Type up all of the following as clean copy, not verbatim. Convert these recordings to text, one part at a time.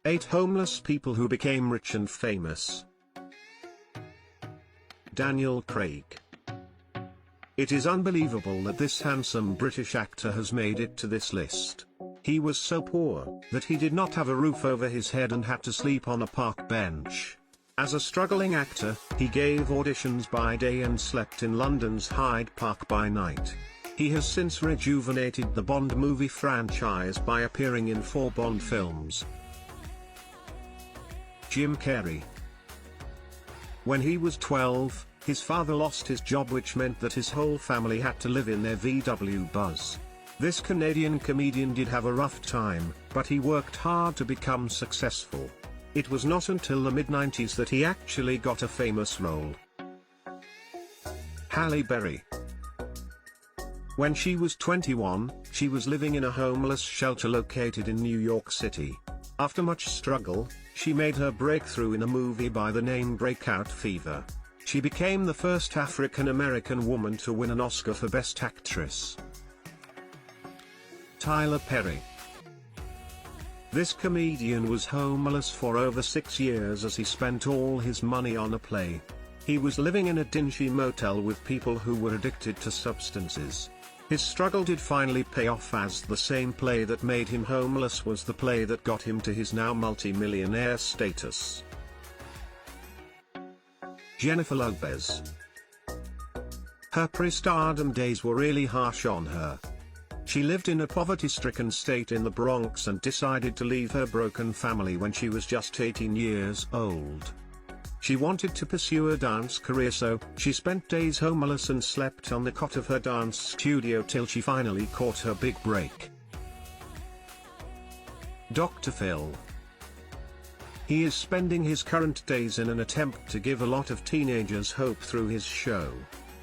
8 homeless people who became rich and famous. Daniel Craig. It is unbelievable that this handsome British actor has made it to this list. He was so poor that he did not have a roof over his head and had to sleep on a park bench. As a struggling actor, he gave auditions by day and slept in London's Hyde Park by night. He has since rejuvenated the Bond movie franchise by appearing in 4 Bond films. Jim Carrey. When he was 12, his father lost his job, which meant that his whole family had to live in their VW Buzz. This Canadian comedian did have a rough time, but he worked hard to become successful. It was not until the mid-90s that he actually got a famous role. Halle Berry. When she was 21, she was living in a homeless shelter located in New York City. After much struggle, she made her breakthrough in a movie by the name Breakout Fever. She became the first African-American woman to win an Oscar for Best Actress. Tyler Perry. This comedian was homeless for over 6 years as he spent all his money on a play. He was living in a dingy motel with people who were addicted to substances. His struggle did finally pay off, as the same play that made him homeless was the play that got him to his now multi-millionaire status. Jennifer Lopez. Her pre-stardom days were really harsh on her. She lived in a poverty-stricken state in the Bronx and decided to leave her broken family when she was just 18 years old. She wanted to pursue a dance career, so she spent days homeless and slept on the cot of her dance studio till she finally caught her big break. Dr. Phil. He is spending his current days in an attempt to give a lot of teenagers hope through his show.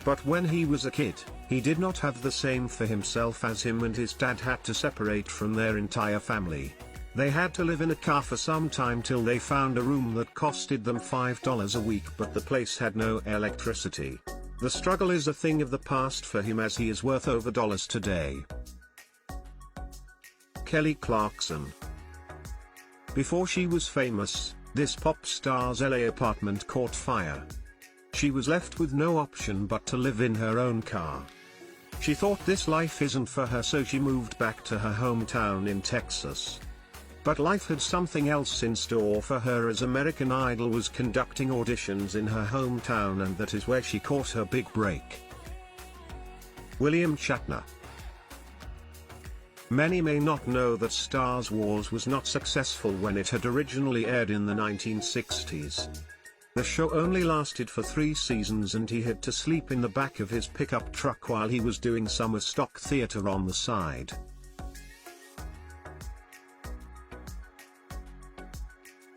But when he was a kid, he did not have the same for himself, as him and his dad had to separate from their entire family. They had to live in a car for some time till they found a room that costed them $5 a week, but the place had no electricity. The struggle is a thing of the past for him, as he is worth over dollars today. Kelly Clarkson. Before she was famous, this pop star's LA apartment caught fire. She was left with no option but to live in her own car. She thought this life isn't for her, so she moved back to her hometown in Texas. But life had something else in store for her, as American Idol was conducting auditions in her hometown, and that is where she caught her big break. William Shatner. Many may not know that Star Wars was not successful when it had originally aired in the 1960s. The show only lasted for 3 seasons, and he had to sleep in the back of his pickup truck while he was doing summer stock theater on the side.